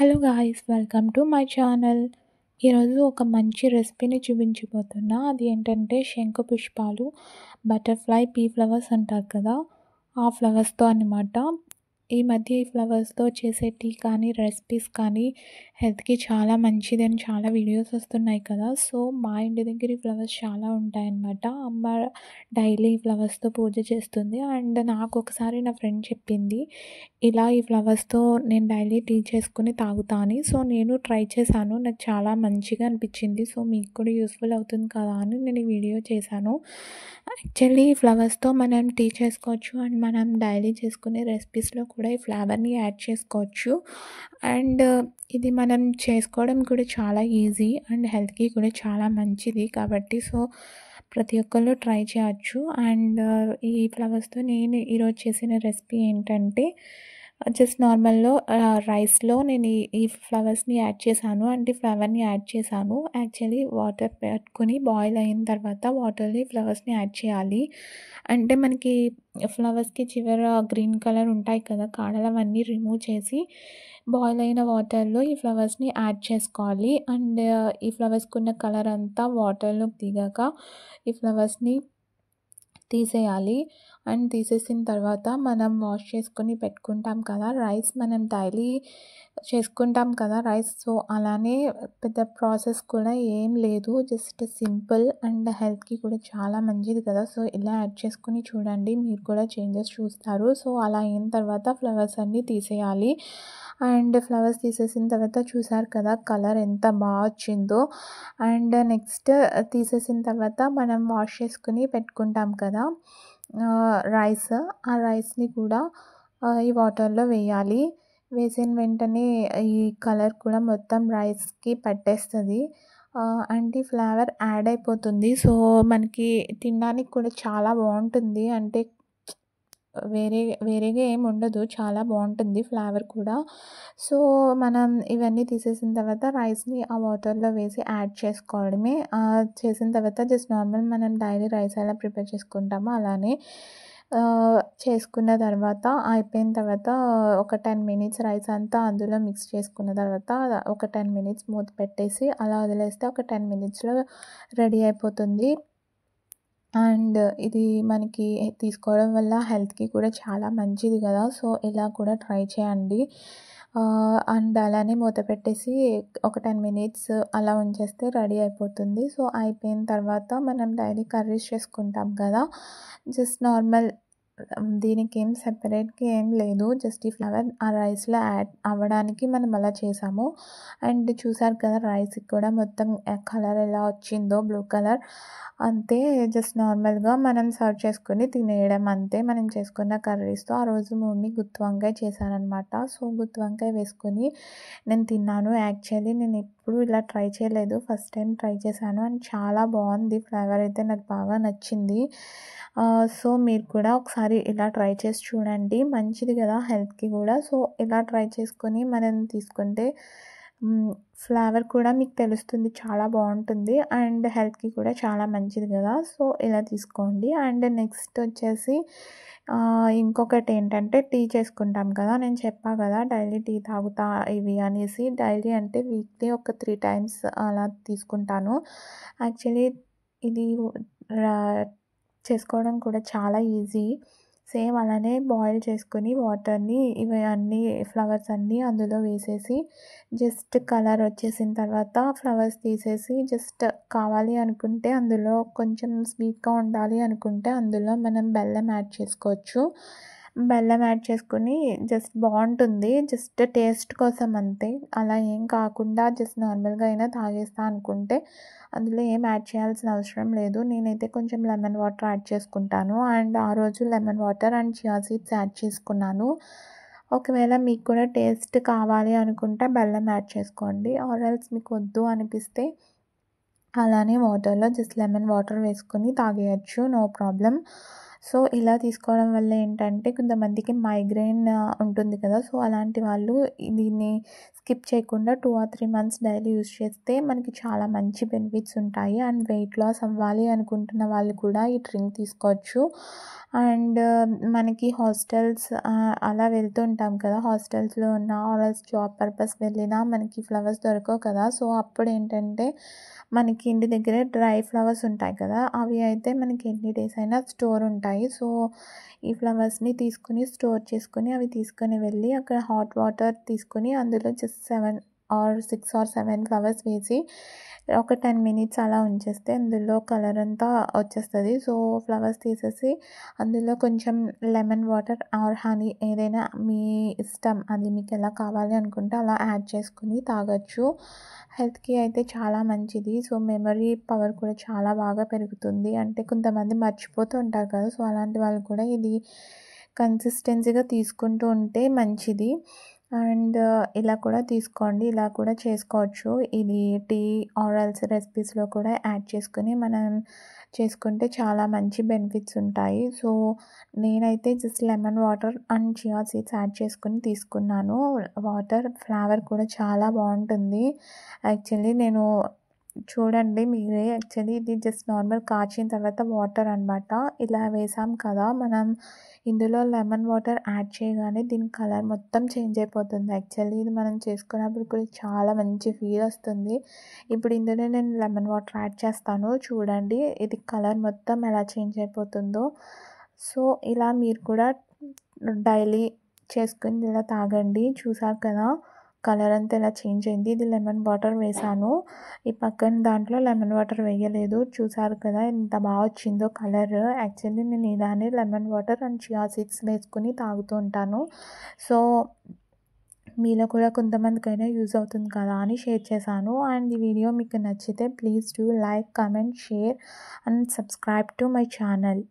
Hello guys, welcome to my channel. ఈరోజు ఒక మంచి రెసిపీని చూపించబోతున్నా. అది ఏంటంటే శంఖపుష్పాలు, బటర్ఫ్లై పీ ఫ్లవర్స్ అంటారు కదా, ఆ ఫ్లవర్స్తో అన్నమాట. ఈ మధ్య ఈ ఫ్లవర్స్తో చేసే టీ కానీ రెసిపీస్ కానీ హెల్త్కి చాలా మంచిదని చాలా వీడియోస్ వస్తున్నాయి కదా. సో మా ఇంటి దగ్గర ఈ ఫ్లవర్స్ చాలా ఉంటాయన్నమాట. అమ్మ డైలీ ఈ ఫ్లవర్స్తో పూజ చేస్తుంది. అండ్ నాకు ఒకసారి నా ఫ్రెండ్ చెప్పింది, ఇలా ఈ ఫ్లవర్స్తో నేను డైలీ టీ చేసుకుని తాగుతా అని. సో నేను ట్రై చేశాను, నాకు చాలా మంచిగా అనిపించింది. సో మీకు కూడా యూస్ఫుల్ అవుతుంది కదా అని నేను ఈ వీడియో చేశాను. యాక్చువల్లీ ఈ ఫ్లవర్స్తో మనం టీ చేసుకోవచ్చు అండ్ మనం డైలీ చేసుకునే రెసిపీస్లో కూడా ఈ ఫ్లేవర్ని యాడ్ చేసుకోవచ్చు. అండ్ ఇది మనం చేసుకోవడం కూడా చాలా ఈజీ అండ్ హెల్త్కి కూడా చాలా మంచిది కాబట్టి సో ప్రతి ఒక్కళ్ళు ట్రై చేయొచ్చు. అండ్ ఈ ఫ్లవర్స్తో నేను ఈరోజు చేసిన రెసిపీ ఏంటంటే జస్ట్ నార్మల్లో రైస్లో నేను ఈ ఫ్లవర్స్ని యాడ్ చేశాను అంటే ఫ్లవర్ని యాడ్ చేశాను. యాక్చువల్లీ వాటర్ పెట్టుకొని బాయిల్ అయిన తర్వాత వాటర్లో ఫ్లవర్స్ని యాడ్ చేయాలి. అంటే మనకి ఫ్లవర్స్కి చివర గ్రీన్ కలర్ ఉంటాయి కదా కాడలు, అవన్నీ రిమూవ్ చేసి బాయిల్ అయిన వాటర్లో ఈ ఫ్లవర్స్ని యాడ్ చేసుకోవాలి. అండ్ ఈ ఫ్లవర్స్కి ఉన్న కలర్ అంతా వాటర్లోకి దిగాక ఈ ఫ్లవర్స్ని తీసేయాలి. అండ్ తీసేసిన తర్వాత మనం వాష్ చేసుకొని పెట్టుకుంటాం కదా రైస్, మనం డైలీ చేసుకుంటాం కదా రైస్. సో అలానే పెద్ద ప్రాసెస్ కూడా ఏం లేదు, జస్ట్ సింపుల్ అండ్ హెల్త్కి కూడా చాలా మంచిది కదా. సో ఇలా యాడ్ చేసుకుని చూడండి, మీరు కూడా చేంజెస్ చూస్తారు. సో అలా అయిన తర్వాత ఫ్లవర్స్ అన్నీ తీసేయాలి. అండ్ ఫ్లవర్స్ తీసేసిన తర్వాత చూసారు కదా కలర్ ఎంత బాగా వచ్చిందో. అండ్ నెక్స్ట్ తీసేసిన తర్వాత మనం వాష్ చేసుకుని పెట్టుకుంటాం కదా రైస్, ఆ రైస్ని కూడా ఈ వాటర్లో వేయాలి. వేసిన వెంటనే ఈ కలర్ కూడా మొత్తం రైస్కి పట్టేస్తుంది అండ్ ఈ ఫ్లేవర్ యాడ్ అయిపోతుంది. సో మనకి తినడానికి కూడా చాలా బాగుంటుంది, అంటే వేరేగా ఏమి ఉండదు, చాలా బాగుంటుంది ఫ్లేవర్ కూడా. సో మనం ఇవన్నీ తీసేసిన తర్వాత రైస్ని ఆ వాటర్లో వేసి యాడ్ చేసుకోవడమే. చేసిన తర్వాత జస్ట్ నార్మల్ మనం డైలీ రైస్ ఎలా ప్రిపేర్ చేసుకుంటామో అలానే చేసుకున్న తర్వాత అయిపోయిన తర్వాత ఒక 10 మినిట్స్ రైస్ అంతా అందులో మిక్స్ చేసుకున్న తర్వాత ఒక 10 మినిట్స్ మూత పెట్టేసి అలా వదిలేస్తే ఒక 10 మినిట్స్లో రెడీ అయిపోతుంది. అండ్ ఇది మనకి తీసుకోవడం వల్ల హెల్త్కి కూడా చాలా మంచిది కదా. సో ఇలా కూడా ట్రై చేయండి. అండ్ అలానే మూత పెట్టేసి ఒక 10 మినిట్స్ అలా ఉంచేస్తే రెడీ అయిపోతుంది. సో అయిపోయిన తర్వాత మనం డైలీ కర్రీస్ చేసుకుంటాం కదా, జస్ట్ నార్మల్ దీనికి ఏం సెపరేట్గా ఏం లేదు, జస్ట్ ఈ ఫ్లేవర్ ఆ రైస్లో యాడ్ అవ్వడానికి మనం అలా చేసాము. అండ్ చూసారు కదా రైస్కి కూడా మొత్తం కలర్ ఎలా వచ్చిందో, బ్లూ కలర్. అంతే, జస్ట్ నార్మల్గా మనం సర్వ్ చేసుకొని తినేయడం అంతే మనం చేసుకున్న కర్రీస్తో. ఆ రోజు మమ్మీ గుత్తి వంకాయ చేశానమాట. సో గుత్తి వంకాయ వేసుకొని నేను తిన్నాను. యాక్చువల్లీ నేను ఎప్పుడు ఇలా ట్రై చేయలేదు, ఫస్ట్ టైం ట్రై చేశాను అండ్ చాలా బాగుంది. ఫ్లేవర్ అయితే నాకు బాగా నచ్చింది. సో మీరు కూడా ఒకసారి ఇలా ట్రై చేసి చూడండి, మంచిది కదా హెల్త్కి కూడా. సో ఇలా ట్రై చేసుకొని మనం తీసుకుంటే ఫ్లేవర్ కూడా మీకు తెలుస్తుంది, చాలా బాగుంటుంది అండ్ హెల్త్కి కూడా చాలా మంచిది కదా. సో ఇలా తీసుకోండి. అండ్ నెక్స్ట్ వచ్చేసి ఇంకొకటి ఏంటంటే టీ చేసుకుంటాం కదా, నేను చెప్పా కదా డైలీ టీ తాగుతా ఇవి అనేసి. డైలీ అంటే వీక్లీ ఒక 3 టైమ్స్ అలా తీసుకుంటాను. యాక్చువల్లీ ఇది చేసుకోవడం కూడా చాలా ఈజీ. సేమ్ అలానే బాయిల్ చేసుకొని వాటర్ని ఇవి అన్నీ ఫ్లవర్స్ అన్నీ అందులో వేసేసి జస్ట్ కలర్ వచ్చేసిన తర్వాత ఫ్లవర్స్ తీసేసి జస్ట్ కావాలి అనుకుంటే అందులో కొంచెం స్వీట్గా ఉండాలి అనుకుంటే అందులో మనం బెల్లం యాడ్ చేసుకోవచ్చు. బెల్లం యాడ్ చేసుకొని జస్ట్ బాగుంటుంది, జస్ట్ టేస్ట్ కోసం అంతే. అలా ఏం కాకుండా జస్ట్ నార్మల్గా అయినా తాగేస్తా అనుకుంటే అందులో ఏం యాడ్ చేయాల్సిన అవసరం లేదు. నేనైతే కొంచెం లెమన్ వాటర్ యాడ్ చేసుకుంటాను అండ్ ఆ రోజు lemon water and chia seeds add చేసుకున్నాను. ఒకవేళ మీకు కూడా టేస్ట్ కావాలి అనుకుంటే బెల్లం యాడ్ చేసుకోండి, ఆర్ ఎల్స్ మీకు వద్దు అనిపిస్తే అలానే వాటర్లో జస్ట్ లెమన్ వాటర్ వేసుకొని తాగేయచ్చు, నో ప్రాబ్లం. సో ఇలా తీసుకోవడం వల్ల ఏంటంటే కొంతమందికి మైగ్రేన్ ఉంటుంది కదా, సో అలాంటి వాళ్ళు దీన్ని స్కిప్ చేయకుండా 2 or 3 మంత్స్ డైలీ యూస్ చేస్తే మనకి చాలా మంచి బెనిఫిట్స్ ఉంటాయి. అండ్ వెయిట్ లాస్ అవ్వాలి అనుకుంటున్న వాళ్ళు కూడా ఈ డ్రింక్ తీసుకోవచ్చు. అండ్ మనకి హాస్టల్స్ అలా వెళ్తూ ఉంటాం కదా, హాస్టల్స్లో ఉన్న ఆర్ఎల్స్ జాబ్ పర్పస్ వెళ్ళినా మనకి ఫ్లవర్స్ దొరకవు కదా. సో అప్పుడు ఏంటంటే మనకి ఇంటి దగ్గరే డ్రై ఫ్లవర్స్ ఉంటాయి కదా, అవి అయితే మనకి ఎన్ని డేస్ అయినా స్టోర్ ఉంటాయి. సో ఈ ఫ్లవర్స్ని తీసుకుని స్టోర్ చేసుకుని అవి తీసుకొని వెళ్ళి అక్కడ హాట్ వాటర్ తీసుకొని అందులో జస్ట్ 6 or 7 ఫ్లవర్స్ వేసి ఒక 10 మినిట్స్ అలా ఉంచేస్తే అందులో కలర్ అంతా వచ్చేస్తుంది. సో ఫ్లవర్స్ తీసేసి అందులో కొంచెం లెమన్ వాటర్ ఆర్ హనీ ఏదైనా మీ ఇష్టం, అది మీకు ఎలా కావాలి అనుకుంటే అలా యాడ్ చేసుకుని తాగొచ్చు. హెల్త్కి అయితే చాలా మంచిది. సో మెమరీ పవర్ కూడా చాలా బాగా పెరుగుతుంది. అంటే కొంతమంది మర్చిపోతూ ఉంటారు కదా, సో అలాంటి వాళ్ళు కూడా ఇది కన్సిస్టెన్సీగా తీసుకుంటూ ఉంటే మంచిది. అండ్ ఇలా కూడా తీసుకోండి, ఇలా కూడా చేసుకోవచ్చు. ఇది టీ ఆరల్స్ రెసిపీస్లో కూడా యాడ్ చేసుకుని మనం చేసుకుంటే చాలా మంచి బెనిఫిట్స్ ఉంటాయి. సో నేనైతే just lemon water and chia seeds add చేసుకుని తీసుకున్నాను. వాటర్ ఫ్లేవర్ కూడా చాలా బాగుంటుంది. యాక్చువల్లీ నేను చూడండి మీరే, యాక్చువల్లీ ఇది జస్ట్ నార్మల్ కాచిన తర్వాత వాటర్ అనమాట. ఇలా వేసాం కదా మనం, ఇందులో లెమన్ వాటర్ యాడ్ చేయగానే దీని కలర్ మొత్తం చేంజ్ అయిపోతుంది. యాక్చువల్లీ ఇది మనం చేసుకున్నప్పుడు కూడా చాలా మంచి ఫీల్ వస్తుంది. ఇప్పుడు ఇందులో నేను లెమన్ వాటర్ యాడ్ చేస్తాను, చూడండి ఇది కలర్ మొత్తం ఎలా చేంజ్ అయిపోతుందో. సో ఇలా మీరు కూడా డైలీ చేసుకుని ఇలా తాగండి. చూసారు కదా కలర్ అంతా ఎలా చేంజ్ అయింది. ఇది లెమన్ వాటర్ వేసాను, ఈ పక్కన దాంట్లో లెమన్ వాటర్ వేయలేదు. చూసారు కదా ఎంత బాగా వచ్చిందో కలర్. యాక్చువల్లీ నేను ఇలానే lemon water and chia seeds వేసుకుని తాగుతూ ఉంటాను. సో మీలో కూడా కొంతమందికైనా యూజ్ అవుతుంది కదా అని షేర్ చేశాను. అండ్ ఈ వీడియో మీకు నచ్చితే please do like, comment, share and subscribe to my channel.